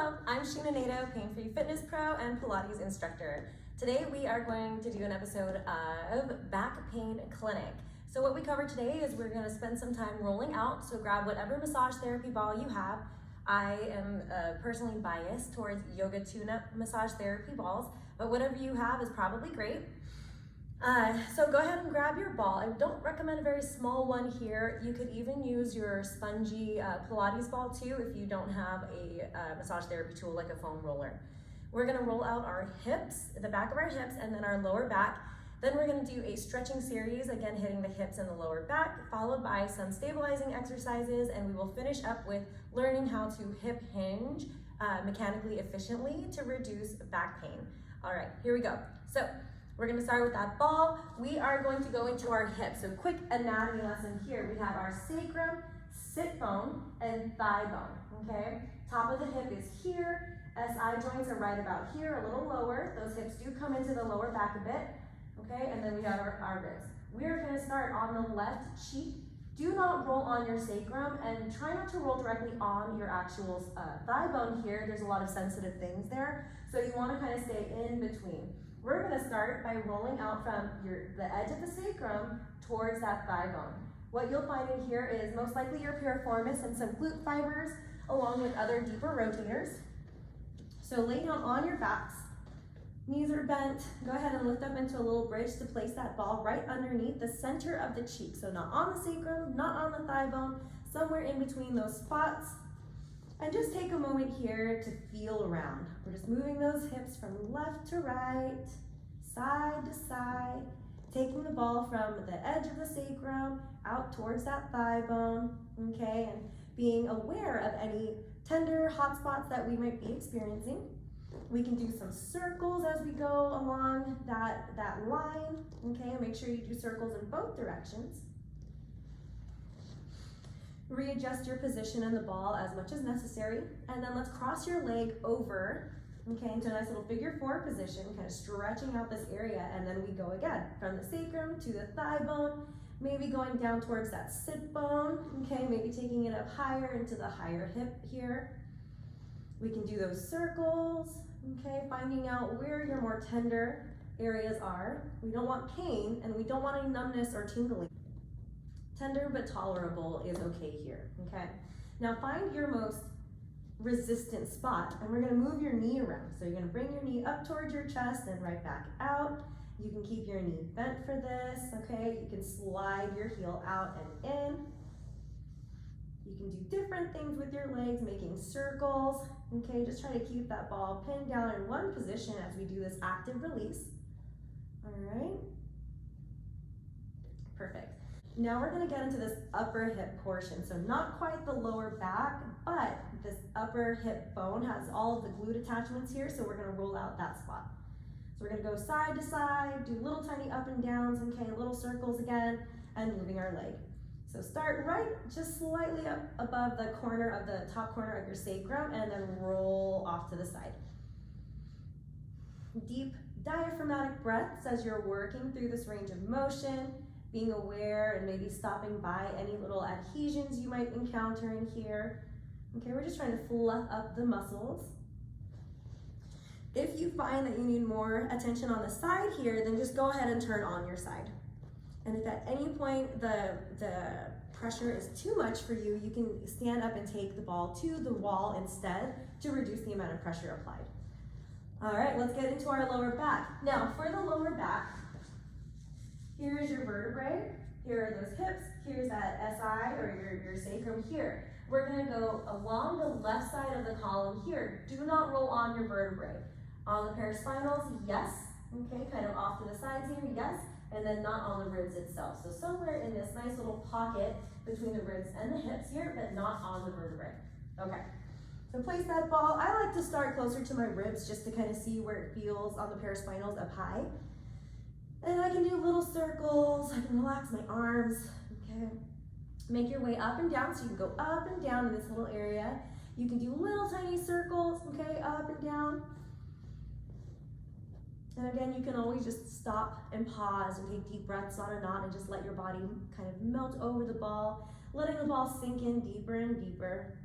Hello, I'm Sheena Nato, Pain Free Fitness Pro and Pilates instructor. Today we are going to do an episode of Back Pain Clinic. So what we cover today is we're going to spend some time rolling out, so grab whatever massage therapy ball you have. I am personally biased towards yoga tune-up massage therapy balls, but whatever you have is probably great. So go ahead and grab your ball. I don't recommend a very small one here. You could even use your spongy Pilates ball too if you don't have a massage therapy tool like a foam roller. We're gonna roll out our hips, the back of our hips, and then our lower back. Then we're gonna do a stretching series, again hitting the hips and the lower back, followed by some stabilizing exercises, and we will finish up with learning how to hip hinge mechanically efficiently to reduce back pain. All right, here we go. So we're gonna start with that ball. We are going to go into our hips. So quick anatomy lesson here. We have our sacrum, sit bone, and thigh bone, okay? Top of the hip is here. SI joints are right about here, a little lower. Those hips do come into the lower back a bit, okay? And then we have our ribs. We're gonna start on the left cheek. Do not roll on your sacrum and try not to roll directly on your actual thigh bone here. There's a lot of sensitive things there. So you wanna kind of stay in between. We're gonna start by rolling out from the edge of the sacrum towards that thigh bone. What you'll find in here is most likely your piriformis and some glute fibers along with other deeper rotators. So lay down on your backs, knees are bent. Go ahead and lift up into a little bridge to place that ball right underneath the center of the cheek. So not on the sacrum, not on the thigh bone, somewhere in between those spots. And just take a moment here to feel around. We're just moving those hips from left to right, side to side, taking the ball from the edge of the sacrum out towards that thigh bone, okay? And being aware of any tender hot spots that we might be experiencing. We can do some circles as we go along that line, okay? Make sure you do circles in both directions. Readjust your position in the ball as much as necessary, and then let's cross your leg over, okay, into a nice little figure four position, kind of stretching out this area, and then we go again, from the sacrum to the thigh bone, maybe going down towards that sit bone, okay, maybe taking it up higher into the higher hip here. We can do those circles, okay, finding out where your more tender areas are. We don't want pain, and we don't want any numbness or tingling. Tender but tolerable is okay here, okay? Now find your most resistant spot, and we're gonna move your knee around. So you're gonna bring your knee up towards your chest and right back out. You can keep your knee bent for this, okay? You can slide your heel out and in. You can do different things with your legs, making circles, okay? Just try to keep that ball pinned down in one position as we do this active release. All right, perfect. Now we're gonna get into this upper hip portion. So not quite the lower back, but this upper hip bone has all of the glute attachments here, so we're gonna roll out that spot. So we're gonna go side to side, do little tiny up and downs, okay, little circles again, and moving our leg. So start right just slightly up above the corner of the top corner of your sacrum, and then roll off to the side. Deep diaphragmatic breaths as you're working through this range of motion, being aware and maybe stopping by any little adhesions you might encounter in here. Okay, we're just trying to fluff up the muscles. If you find that you need more attention on the side here, then just go ahead and turn on your side. And if at any point the pressure is too much for you, you can stand up and take the ball to the wall instead to reduce the amount of pressure applied. All right, let's get into our lower back. Now, for the lower back, here's your vertebrae, here are those hips, here's that SI or your sacrum here. We're gonna go along the left side of the column here. Do not roll on your vertebrae. On the paraspinals, yes, okay, kind of off to the sides here, yes, and then not on the ribs itself. So somewhere in this nice little pocket between the ribs and the hips here, but not on the vertebrae. Okay, so place that ball. I like to start closer to my ribs just to kind of see where it feels on the paraspinals up high. And I can do little circles, I can relax my arms, okay? Make your way up and down, so you can go up and down in this little area. You can do little tiny circles, okay, up and down. And again, you can always just stop and pause and take deep breaths on and on and just let your body kind of melt over the ball, letting the ball sink in deeper and deeper.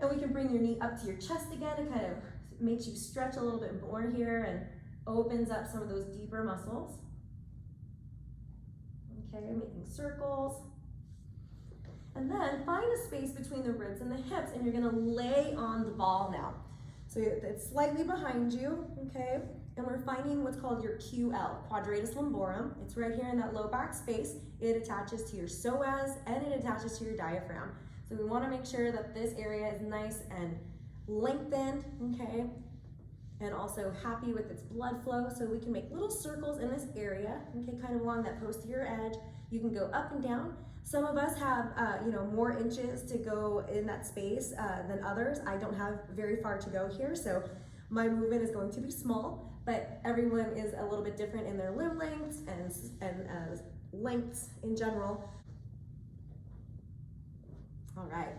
And we can bring your knee up to your chest again. It kind of makes you stretch a little bit more here and opens up some of those deeper muscles. Okay, making circles. And then find a space between the ribs and the hips, and you're gonna lay on the ball now. So it's slightly behind you, okay? And we're finding what's called your QL, quadratus lumborum. It's right here in that low back space. It attaches to your psoas and it attaches to your diaphragm. So we wanna make sure that this area is nice and lengthened, okay? And also happy with its blood flow. So we can make little circles in this area, okay, kind of along that posterior edge. You can go up and down. Some of us have, more inches to go in that space than others. I don't have very far to go here, so my movement is going to be small, but everyone is a little bit different in their limb lengths and lengths in general. All right.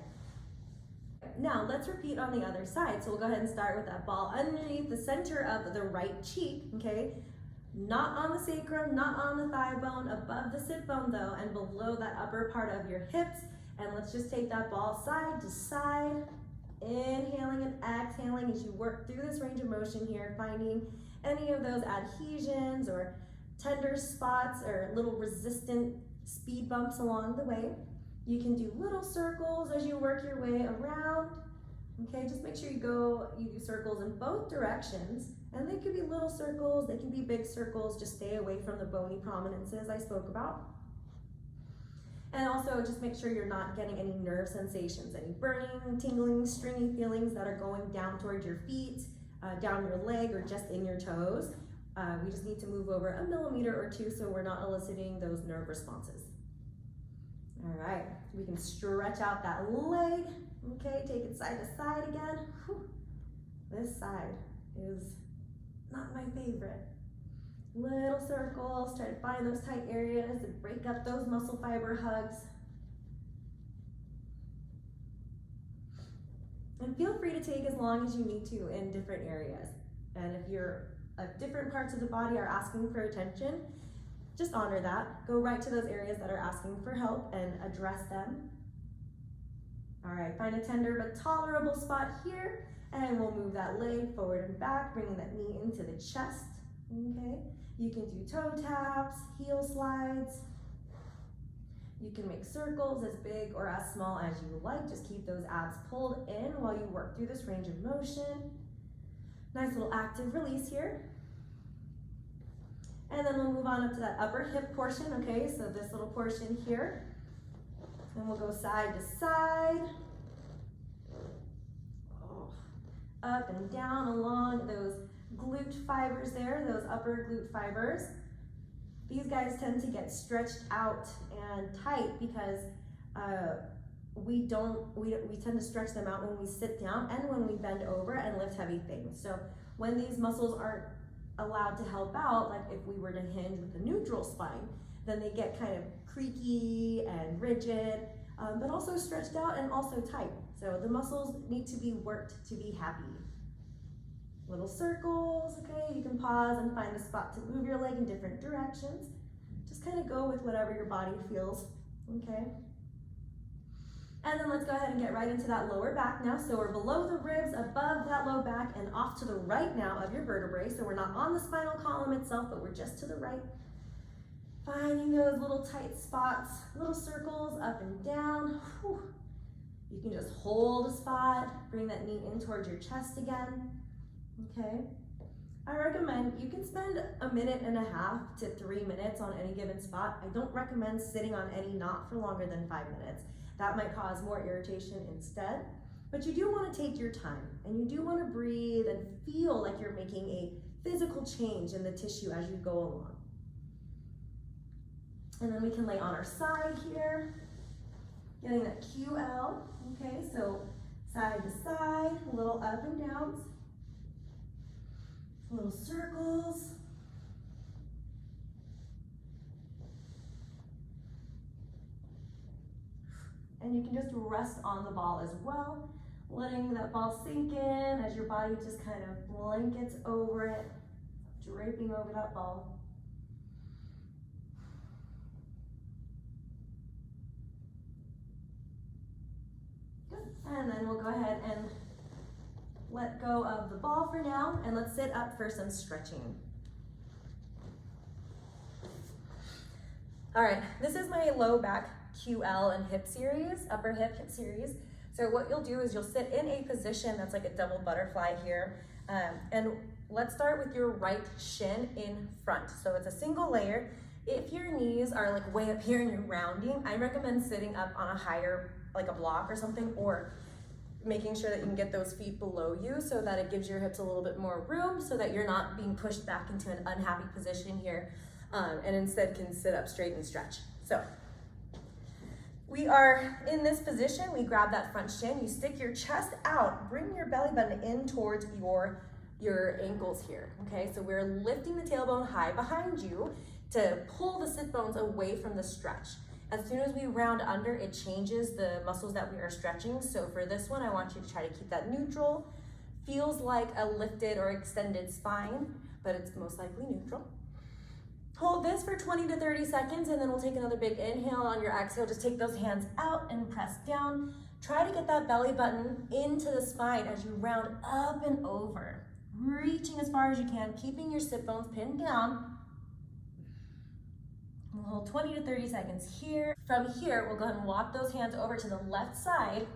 Now let's repeat on the other side. So we'll go ahead and start with that ball underneath the center of the right cheek, okay? Not on the sacrum, not on the thigh bone, above the sit bone though, and below that upper part of your hips. And let's just take that ball side to side, inhaling and exhaling as you work through this range of motion here, finding any of those adhesions or tender spots or little resistant speed bumps along the way. You can do little circles as you work your way around. Okay, just make sure you do circles in both directions. And they could be little circles, they can be big circles, just stay away from the bony prominences I spoke about. And also just make sure you're not getting any nerve sensations, any burning, tingling, stringy feelings that are going down towards your feet, down your leg, or just in your toes. We just need to move over a millimeter or two so we're not eliciting those nerve responses. All right, we can stretch out that leg. Okay, take it side to side again. Whew. This side is not my favorite. Little circles, try to find those tight areas and break up those muscle fiber hugs. And feel free to take as long as you need to in different areas. And if different parts of the body are asking for attention, just honor that. Go right to those areas that are asking for help and address them. All right, find a tender but tolerable spot here, and we'll move that leg forward and back, bringing that knee into the chest, okay? You can do toe taps, heel slides. You can make circles as big or as small as you like. Just keep those abs pulled in while you work through this range of motion. Nice little active release here. And then we'll move on up to that upper hip portion, okay? So this little portion here. And we'll go side to side. Up and down along those glute fibers there, those upper glute fibers. These guys tend to get stretched out and tight because we tend to stretch them out when we sit down and when we bend over and lift heavy things. So when these muscles aren't allowed to help out, like if we were to hinge with a neutral spine, then they get kind of creaky and rigid, but also stretched out and also tight. So the muscles need to be worked to be happy. Little circles, okay? You can pause and find a spot to move your leg in different directions. Just kind of go with whatever your body feels, okay? And then let's go ahead and get right into that lower back now. So we're below the ribs, above that low back, and off to the right now of your vertebrae. So we're not on the spinal column itself, but we're just to the right. Finding those little tight spots, little circles up and down. Whew. You can just hold a spot, bring that knee in towards your chest again, okay? I recommend you can spend 1.5 to 3 minutes on any given spot. I don't recommend sitting on any knot for longer than 5 minutes. That might cause more irritation instead, but you do want to take your time and you do want to breathe and feel like you're making a physical change in the tissue as you go along. And then we can lay on our side here, getting that QL, okay? So side to side, a little up and downs, little circles. And you can just rest on the ball as well, letting that ball sink in as your body just kind of blankets over it, draping over that ball. Good. And then we'll go ahead and let go of the ball for now, and let's sit up for some stretching. All right, this is my low back QL and hip series, upper hip series. So what you'll do is you'll sit in a position that's like a double butterfly here. And let's start with your right shin in front. So it's a single layer. If your knees are like way up here and you're rounding, I recommend sitting up on a higher, like a block or something, or making sure that you can get those feet below you so that it gives your hips a little bit more room so that you're not being pushed back into an unhappy position here, and instead can sit up straight and stretch. So we are in this position, we grab that front shin, you stick your chest out, bring your belly button in towards your ankles here, okay? So we're lifting the tailbone high behind you to pull the sit bones away from the stretch. As soon as we round under, it changes the muscles that we are stretching. So for this one, I want you to try to keep that neutral. Feels like a lifted or extended spine, but it's most likely neutral. Hold this for 20 to 30 seconds, and then we'll take another big inhale. On your exhale, just take those hands out and press down. Try to get that belly button into the spine as you round up and over, reaching as far as you can, keeping your sit bones pinned down. We'll hold 20 to 30 seconds here. From here, we'll go ahead and walk those hands over to the left side.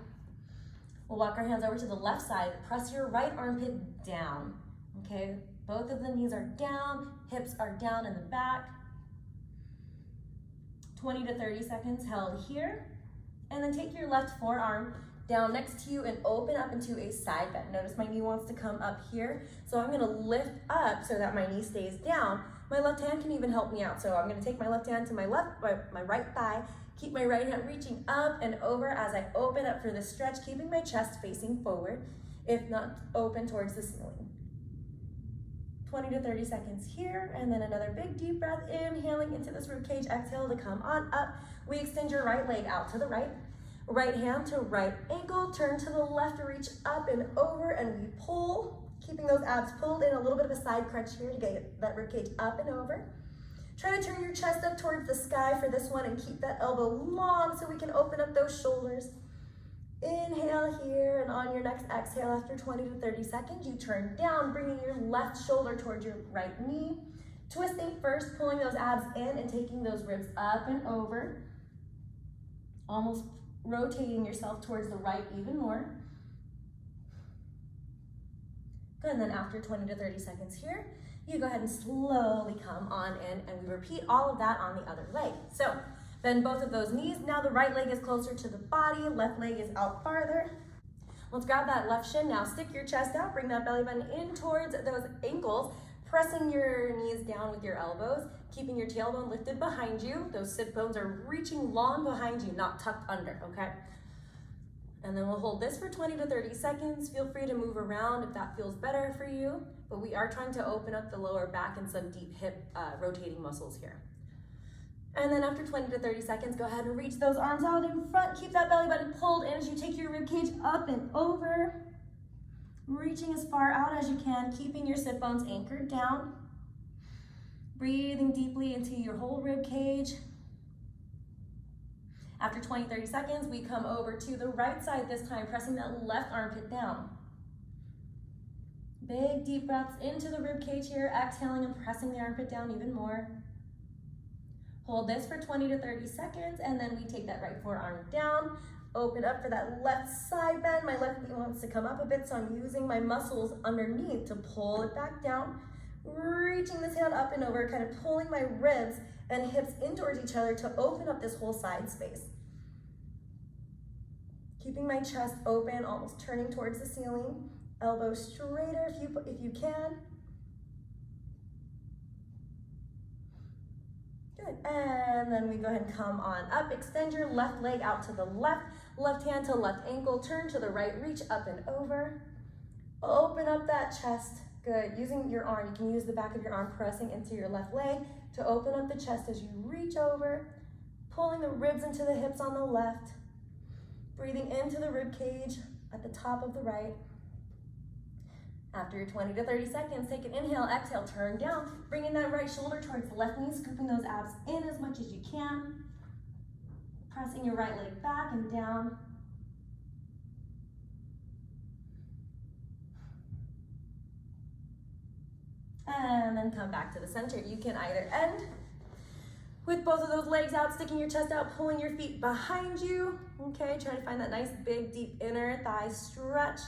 We'll walk our hands over to the left side. Press your right armpit down, okay? Both of the knees are down, hips are down in the back. 20 to 30 seconds held here. And then take your left forearm down next to you and open up into a side bend. Notice my knee wants to come up here. So I'm gonna lift up so that my knee stays down. My left hand can even help me out. So I'm gonna take my left hand to my right thigh, keep my right hand reaching up and over as I open up for the stretch, keeping my chest facing forward, if not open towards the ceiling. 20 to 30 seconds here, and then another big deep breath, inhaling into this rib cage, exhale to come on up. We extend your right leg out to the right. Right hand to right ankle, turn to the left, reach up and over, and we pull, keeping those abs pulled in, a little bit of a side crunch here to get that rib cage up and over. Try to turn your chest up towards the sky for this one and keep that elbow long so we can open up those shoulders. Inhale here, and on your next exhale, after 20 to 30 seconds, you turn down, bringing your left shoulder towards your right knee. Twisting first, pulling those abs in and taking those ribs up and over. Almost rotating yourself towards the right even more. Good, and then after 20 to 30 seconds here, you go ahead and slowly come on in, and we repeat all of that on the other leg. So bend both of those knees. Now the right leg is closer to the body, left leg is out farther. Let's grab that left shin now. Stick your chest out, bring that belly button in towards those ankles, pressing your knees down with your elbows, keeping your tailbone lifted behind you. Those sit bones are reaching long behind you, not tucked under, okay? And then we'll hold this for 20 to 30 seconds. Feel free to move around if that feels better for you, but we are trying to open up the lower back and some deep hip rotating muscles here. And then after 20 to 30 seconds, go ahead and reach those arms out in front. Keep that belly button pulled in as you take your rib cage up and over. Reaching as far out as you can, keeping your sit bones anchored down. Breathing deeply into your whole rib cage. After 20, 30 seconds, we come over to the right side this time, pressing that left armpit down. Big deep breaths into the rib cage here, exhaling and pressing the armpit down even more. Hold this for 20 to 30 seconds, and then we take that right forearm down, open up for that left side bend. My left knee wants to come up a bit, so I'm using my muscles underneath to pull it back down, reaching this hand up and over, kind of pulling my ribs and hips in towards each other to open up this whole side space. Keeping my chest open, almost turning towards the ceiling. Elbows straighter if you can. Good, and then we go ahead and come on up. Extend your left leg out to the left, left hand to left ankle, turn to the right, reach up and over. Open up that chest, good. Using your arm, you can use the back of your arm pressing into your left leg to open up the chest as you reach over, pulling the ribs into the hips on the left, breathing into the rib cage at the top of the right. After your 20 to 30 seconds, take an inhale, exhale, turn down, bringing that right shoulder towards the left knee, scooping those abs in as much as you can. Pressing your right leg back and down. And then come back to the center. You can either end with both of those legs out, sticking your chest out, pulling your feet behind you. Okay, try to find that nice big deep inner thigh stretch.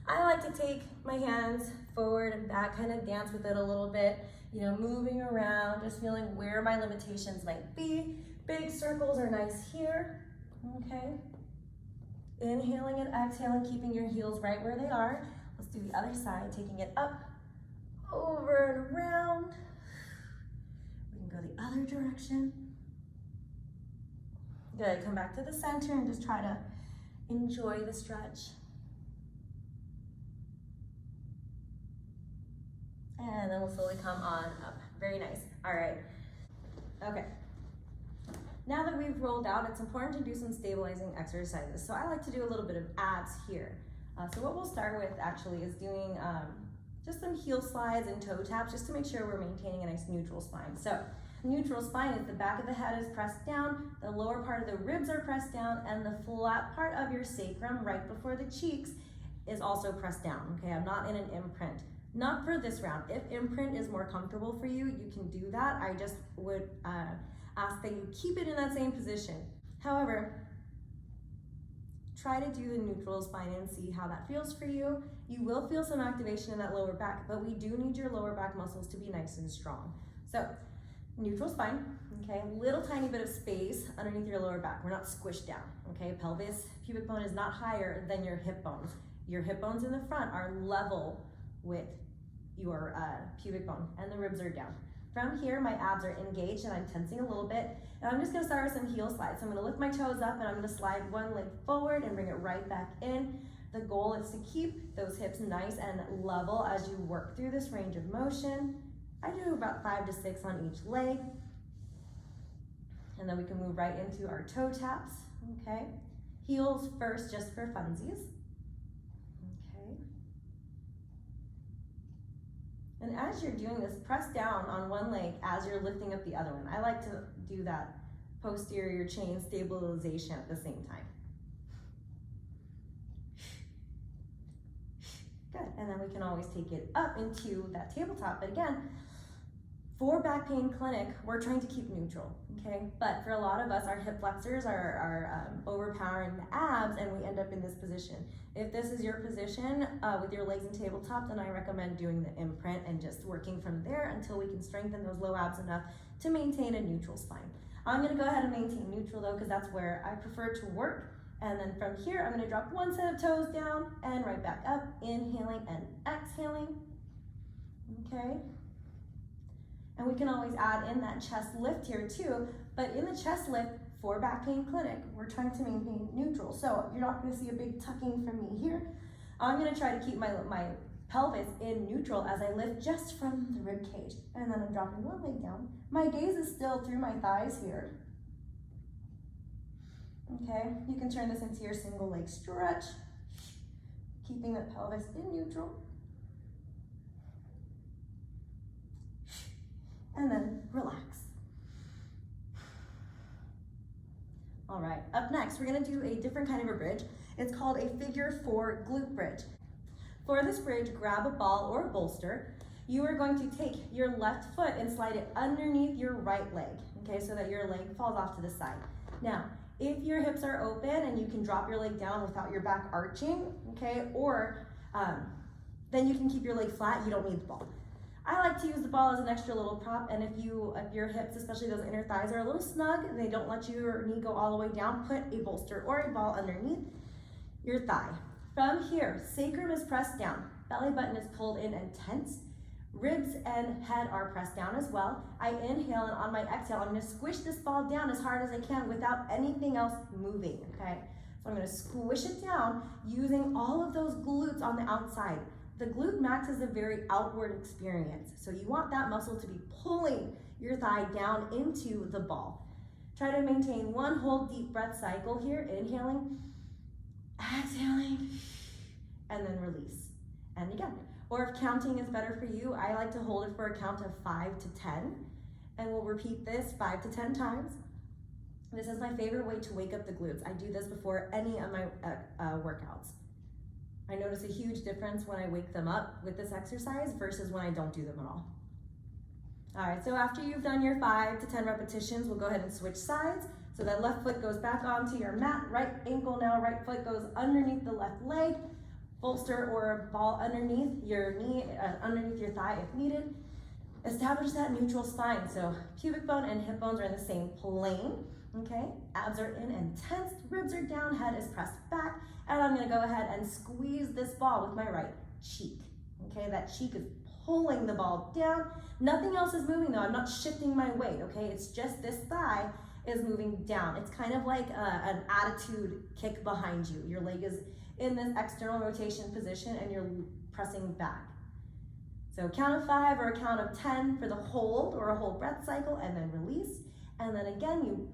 I like to take my hands forward and back, kind of dance with it a little bit, you know, moving around, just feeling where my limitations might be. Big circles are nice here, okay? Inhaling and exhaling, keeping your heels right where they are. Let's do the other side, taking it up, over and around. We can go the other direction. Good, come back to the center and just try to enjoy the stretch. And then we'll slowly come on up. Very nice. All right. Okay. Now that we've rolled out, it's important to do some stabilizing exercises. So I like to do a little bit of abs here. So what we'll start with actually is doing just some heel slides and toe taps just to make sure we're maintaining a nice neutral spine. So neutral spine is the back of the head is pressed down, the lower part of the ribs are pressed down, and the flat part of your sacrum right before the cheeks is also pressed down. Okay, I'm not in an imprint. Not for this round. If imprint is more comfortable for you, you can do that. I just would ask that you keep it in that same position. However, try to do the neutral spine and see how that feels for you. You will feel some activation in that lower back, but we do need your lower back muscles to be nice and strong. So, neutral spine, okay? Little tiny bit of space underneath your lower back. We're not squished down, okay? Pelvis, pubic bone is not higher than your hip bones. Your hip bones in the front are level with your pubic bone, and the ribs are down. From here, my abs are engaged and I'm tensing a little bit. And I'm just gonna start with some heel slides. So I'm gonna lift my toes up and I'm gonna slide one leg forward and bring it right back in. The goal is to keep those hips nice and level as you work through this range of motion. I do about 5 to 6 on each leg. And then we can move right into our toe taps, okay? Heels first, just for funsies. And as you're doing this, press down on one leg as you're lifting up the other one. I like to do that posterior chain stabilization at the same time. Good, and then we can always take it up into that tabletop. But again, for Back Pain Clinic, we're trying to keep neutral, okay? But for a lot of us, our hip flexors are overpowering the abs and we end up in this position. If this is your position with your legs in tabletop, then I recommend doing the imprint and just working from there until we can strengthen those low abs enough to maintain a neutral spine. I'm gonna go ahead and maintain neutral though, because that's where I prefer to work. And then from here, I'm gonna drop one set of toes down and right back up, inhaling and exhaling, okay? And we can always add in that chest lift here too, but in the chest lift for Back Pain Clinic, we're trying to maintain neutral. So you're not gonna see a big tucking from me here. I'm gonna try to keep my pelvis in neutral as I lift just from the rib cage. And then I'm dropping one leg down. My gaze is still through my thighs here. Okay, you can turn this into your single leg stretch, keeping the pelvis in neutral. And then relax. All right, up next, we're gonna do a different kind of a bridge. It's called a figure 4 glute bridge. For this bridge, grab a ball or a bolster. You are going to take your left foot and slide it underneath your right leg, okay, so that your leg falls off to the side. Now, if your hips are open and you can drop your leg down without your back arching, okay, or then you can keep your leg flat, you don't need the ball. I like to use the ball as an extra little prop, and if your hips, especially those inner thighs, are a little snug and they don't let your knee go all the way down, put a bolster or a ball underneath your thigh. From here, sacrum is pressed down, belly button is pulled in and tense, ribs and head are pressed down as well. I inhale, and on my exhale, I'm gonna squish this ball down as hard as I can without anything else moving, okay? So I'm gonna squish it down using all of those glutes on the outside. The glute max is a very outward experience, so you want that muscle to be pulling your thigh down into the ball. Try to maintain one whole deep breath cycle here, inhaling, exhaling, and then release. And again, or if counting is better for you, I like to hold it for a count of 5 to 10, and we'll repeat this 5 to 10 times. This is my favorite way to wake up the glutes. I do this before any of my workouts. I notice a huge difference when I wake them up with this exercise versus when I don't do them at all. All right, so after you've done your 5 to 10 repetitions, we'll go ahead and switch sides. So that left foot goes back onto your mat, right ankle now, right foot goes underneath the left leg, bolster or ball underneath your knee, underneath your thigh if needed. Establish that neutral spine. So pubic bone and hip bones are in the same plane, okay? Abs are in and tense, ribs are down, head is pressed back, and I'm gonna go ahead and squeeze this ball with my right cheek, okay? That cheek is pulling the ball down. Nothing else is moving though. I'm not shifting my weight, okay? It's just this thigh is moving down. It's kind of like an attitude kick behind you. Your leg is in this external rotation position and you're pressing back. So count of 5 or a count of 10 for the hold or a whole breath cycle, and then release. And then again, you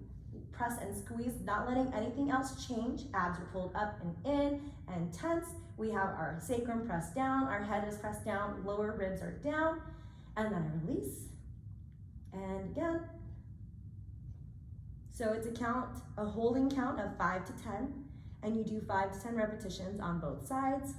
press and squeeze, not letting anything else change. Abs are pulled up and in and tense. We have our sacrum pressed down, our head is pressed down, lower ribs are down, and then I release. And again. So it's a holding count of 5 to 10, and you do 5 to 10 repetitions on both sides.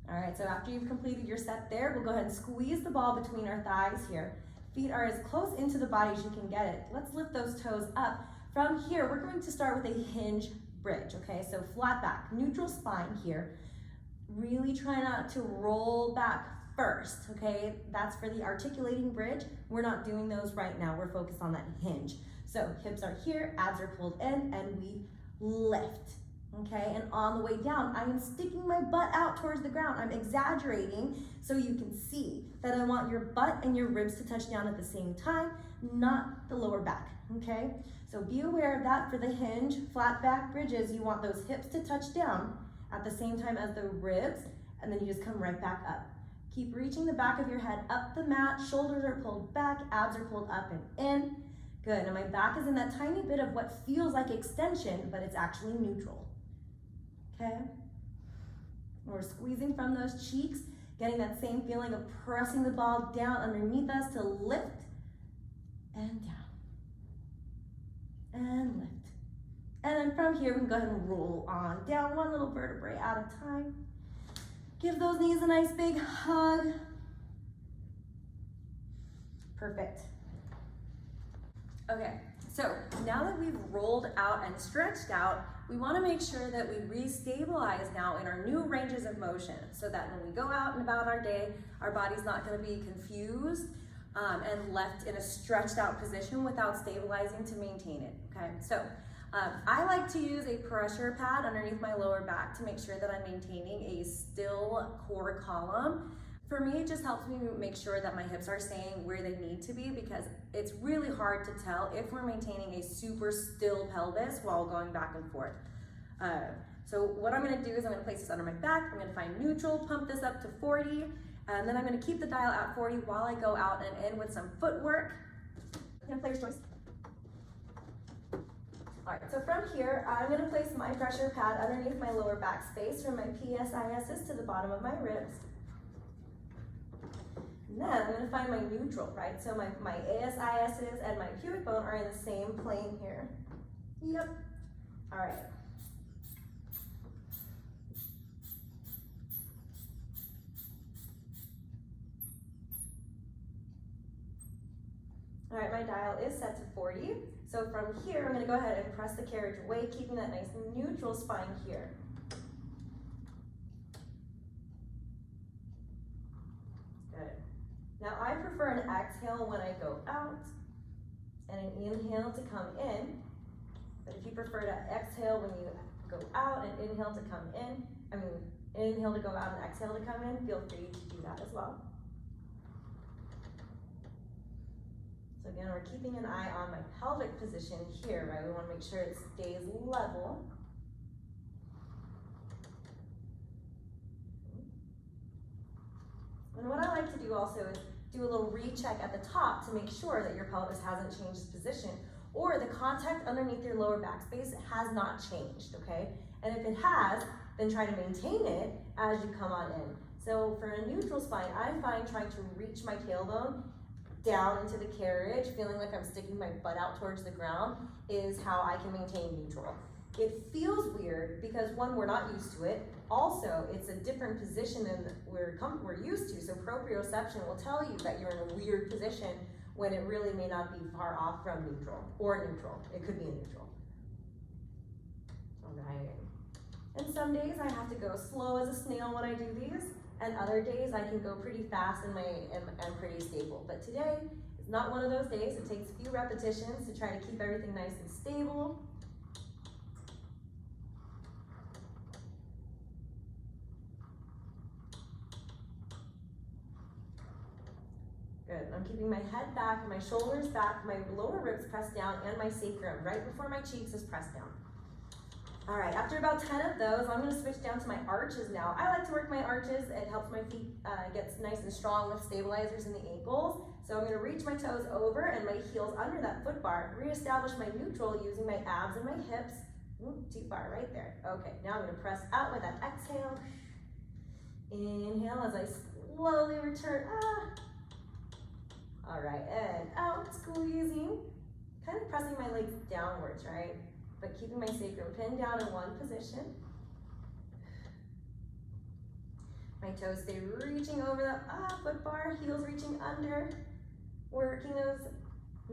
All right, so after you've completed your set there, we'll go ahead and squeeze the ball between our thighs here. Feet are as close into the body as you can get it. Let's lift those toes up. From here, we're going to start with a hinge bridge, okay? So flat back, neutral spine here. Really try not to roll back first, okay? That's for the articulating bridge. We're not doing those right now. We're focused on that hinge. So hips are here, abs are pulled in, and we lift, okay? And on the way down, I am sticking my butt out towards the ground. I'm exaggerating so you can see that I want your butt and your ribs to touch down at the same time, not the lower back, okay? So be aware of that for the hinge, flat back bridges. You want those hips to touch down at the same time as the ribs, and then you just come right back up. Keep reaching the back of your head up the mat, shoulders are pulled back, abs are pulled up and in. Good, and my back is in that tiny bit of what feels like extension, but it's actually neutral, okay? We're squeezing from those cheeks, getting that same feeling of pressing the ball down underneath us to lift and down, and lift. And then from here, we can go ahead and roll on down, one little vertebrae at a time. Give those knees a nice big hug. Perfect. Okay, so now that we've rolled out and stretched out, we want to make sure that we re-stabilize now in our new ranges of motion so that when we go out and about our day, our body's not going to be confused and left in a stretched out position without stabilizing to maintain it, okay? So I like to use a pressure pad underneath my lower back to make sure that I'm maintaining a still core column. For me, it just helps me make sure that my hips are staying where they need to be, because it's really hard to tell if we're maintaining a super still pelvis while going back and forth. So what I'm gonna do is I'm gonna place this under my back, I'm gonna find neutral, pump this up to 40, and then I'm gonna keep the dial at 40 while I go out and in with some footwork. I'm gonna player's choice. All right, so from here, I'm gonna place my pressure pad underneath my lower back space from my PSISs to the bottom of my ribs. And then I'm gonna find my neutral, right? So my ASISs and my pubic bone are in the same plane here. Yep, all right. All right, my dial is set to 40. So from here, I'm gonna go ahead and press the carriage away, keeping that nice neutral spine here. Good. Now I prefer an exhale when I go out and an inhale to come in. But if you prefer to exhale when you go out and inhale to come in, inhale to go out and exhale to come in, feel free to do that as well. So again, we're keeping an eye on my pelvic position here, right? We want to make sure it stays level. And what I like to do also is do a little recheck at the top to make sure that your pelvis hasn't changed its position, or the contact underneath your lower back space has not changed, okay? And if it has, then try to maintain it as you come on in. So for a neutral spine, I'm fine trying to reach my tailbone down into the carriage, feeling like I'm sticking my butt out towards the ground is how I can maintain neutral. It feels weird because one, we're not used to it. Also, it's a different position than we're used to. So proprioception will tell you that you're in a weird position when it really may not be far off from neutral or neutral. It could be a neutral. All right. And some days I have to go slow as a snail when I do these, and other days I can go pretty fast and I'm pretty stable. But today is not one of those days. It takes a few repetitions to try to keep everything nice and stable. Good. I'm keeping my head back, my shoulders back, my lower ribs pressed down, and my sacrum right before my cheeks is pressed down. All right, after about 10 of those, I'm gonna switch down to my arches now. I like to work my arches. It helps my feet get nice and strong with stabilizers in the ankles. So I'm gonna reach my toes over and my heels under that foot bar, reestablish my neutral using my abs and my hips. Ooh, too far, right there. Okay, now I'm gonna press out with that exhale. Inhale as I slowly return. All right, and out, squeezing. Kind of pressing my legs downwards, right? But keeping my sacrum pinned down in one position. My toes stay reaching over the foot bar, heels reaching under. Working those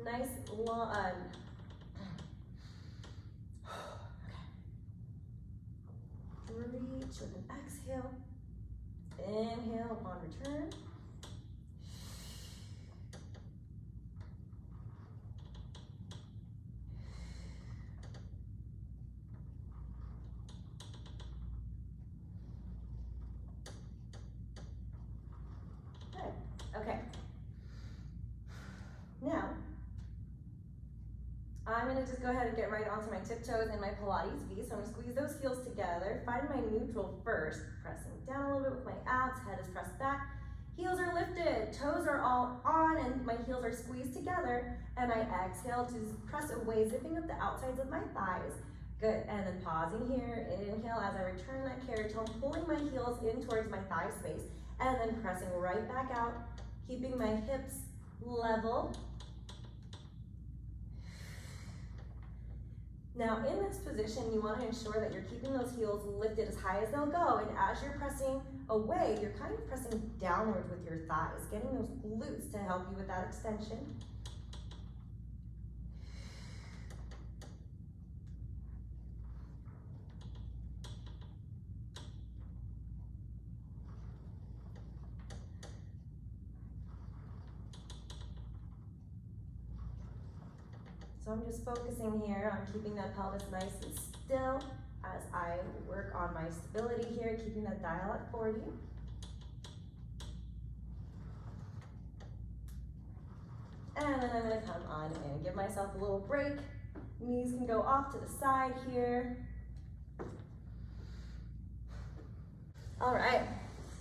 nice long, reach with an exhale. Inhale upon return. Okay. Now, I'm gonna just go ahead and get right onto my tiptoes and my Pilates V. So I'm gonna squeeze those heels together, find my neutral first, pressing down a little bit with my abs, head is pressed back, heels are lifted, toes are all on, and my heels are squeezed together, and I exhale to press away, zipping up the outsides of my thighs. Good, and then pausing here, inhale as I return that carriage home, pulling my heels in towards my thigh space, and then pressing right back out, keeping my hips level. Now in this position, you want to ensure that you're keeping those heels lifted as high as they'll go, and as you're pressing away, you're kind of pressing downward with your thighs, getting those glutes to help you with that extension. So I'm just focusing here on keeping that pelvis nice and still as I work on my stability here, keeping that dial at 40. And then I'm gonna come on and give myself a little break. Knees can go off to the side here. All right,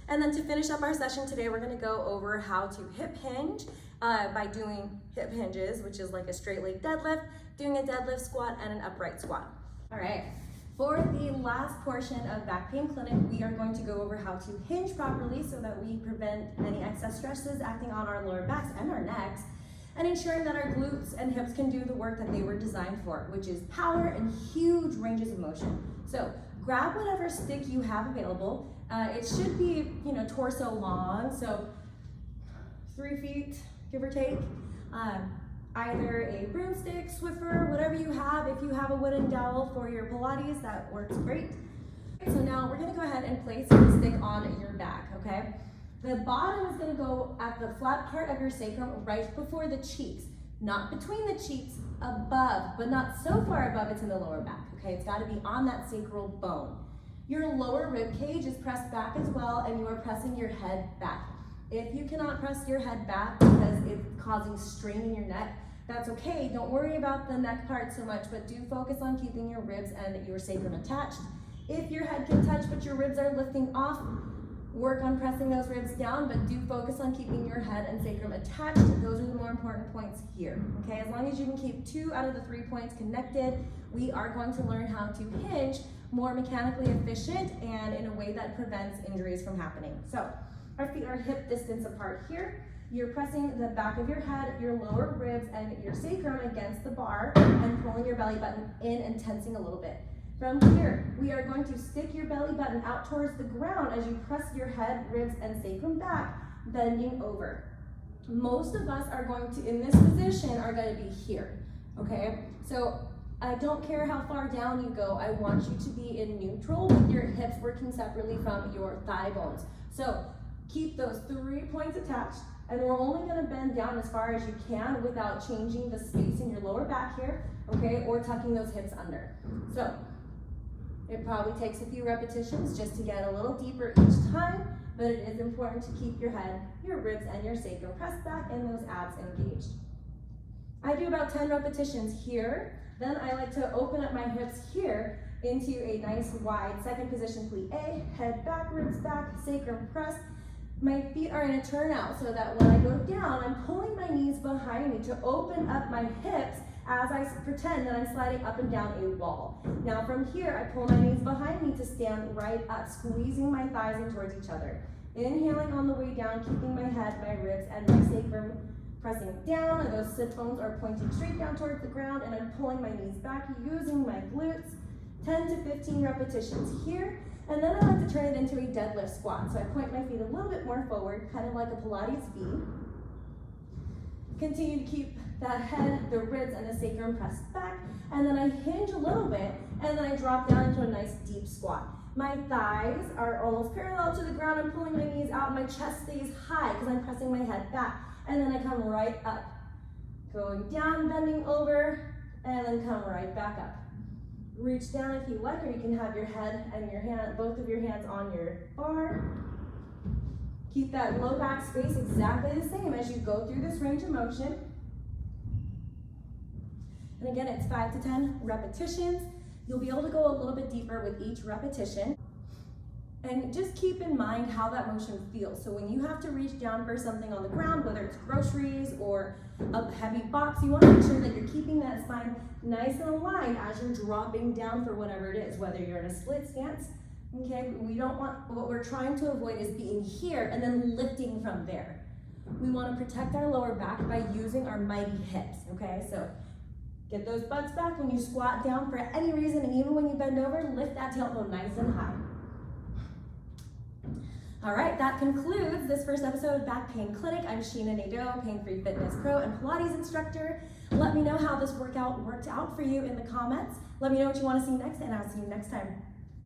and then to finish up our session today, we're gonna go over how to hip hinge by doing hip hinges, which is like a straight leg deadlift, doing a deadlift squat, and an upright squat. All right, for the last portion of Back Pain Clinic, we are going to go over how to hinge properly so that we prevent any excess stresses acting on our lower backs and our necks, and ensuring that our glutes and hips can do the work that they were designed for, which is power and huge ranges of motion. So grab whatever stick you have available. It should be, torso long, so 3 feet, give or take. Either a broomstick, Swiffer, whatever you have. If you have a wooden dowel for your Pilates, that works great. So now we're gonna go ahead and place your stick on your back, okay? The bottom is gonna go at the flat part of your sacrum right before the cheeks, not between the cheeks, above, but not so far above it's in the lower back, okay? It's gotta be on that sacral bone. Your lower rib cage is pressed back as well, and you are pressing your head back. If you cannot press your head back because it's causing strain in your neck, that's okay. Don't worry about the neck part so much, but do focus on keeping your ribs and your sacrum attached. If your head can touch but your ribs are lifting off, work on pressing those ribs down, but do focus on keeping your head and sacrum attached. Those are the more important points here, okay? As long as you can keep 2 out of the 3 points connected, we are going to learn how to hinge more mechanically efficient and in a way that prevents injuries from happening. So our feet are hip distance apart here. You're pressing the back of your head, your lower ribs, and your sacrum against the bar and pulling your belly button in and tensing a little bit. From here, we are going to stick your belly button out towards the ground as you press your head, ribs, and sacrum back, bending over. Most of us are going to, in this position, are going to be here, okay? So I don't care how far down you go, I want you to be in neutral with your hips working separately from your thigh bones. So keep those 3 points attached, and we're only going to bend down as far as you can without changing the space in your lower back here, okay, or tucking those hips under. So it probably takes a few repetitions just to get a little deeper each time, but it is important to keep your head, your ribs, and your sacrum pressed back and those abs engaged. I do about 10 repetitions here. Then I like to open up my hips here into a nice wide second position plie, head back, ribs back, sacrum pressed. My feet are in a turnout so that when I go down, I'm pulling my knees behind me to open up my hips as I pretend that I'm sliding up and down a wall. Now from here, I pull my knees behind me to stand right up, squeezing my thighs in towards each other. Inhaling on the way down, keeping my head, my ribs, and my sacrum pressing down, and those sit bones are pointing straight down towards the ground, and I'm pulling my knees back using my glutes. 10 to 15 repetitions here, and then I like to turn it into a deadlift squat. So I point my feet a little bit more forward, kind of like a Pilates V. Continue to keep that head, the ribs, and the sacrum pressed back, and then I hinge a little bit, and then I drop down into a nice deep squat. My thighs are almost parallel to the ground. I'm pulling my knees out, my chest stays high because I'm pressing my head back. And then I come right up, going down, bending over, and then come right back up. Reach down if you like, or you can have your head and your hand, both of your hands on your bar. Keep that low back space exactly the same as you go through this range of motion. And again, it's 5 to 10 repetitions. You'll be able to go a little bit deeper with each repetition. And just keep in mind how that motion feels. So when you have to reach down for something on the ground, whether it's groceries or a heavy box, you want to make sure that you're keeping that spine nice and aligned as you're dropping down for whatever it is, whether you're in a split stance, okay? We don't want, what we're trying to avoid is being here and then lifting from there. We want to protect our lower back by using our mighty hips, okay? So get those butts back when you squat down for any reason, and even when you bend over, lift that tailbone nice and high. All right, that concludes this first episode of Back Pain Clinic. I'm Sheena Nadeau, Pain Free Fitness Pro and Pilates instructor. Let me know how this workout worked out for you in the comments. Let me know what you want to see next, and I'll see you next time.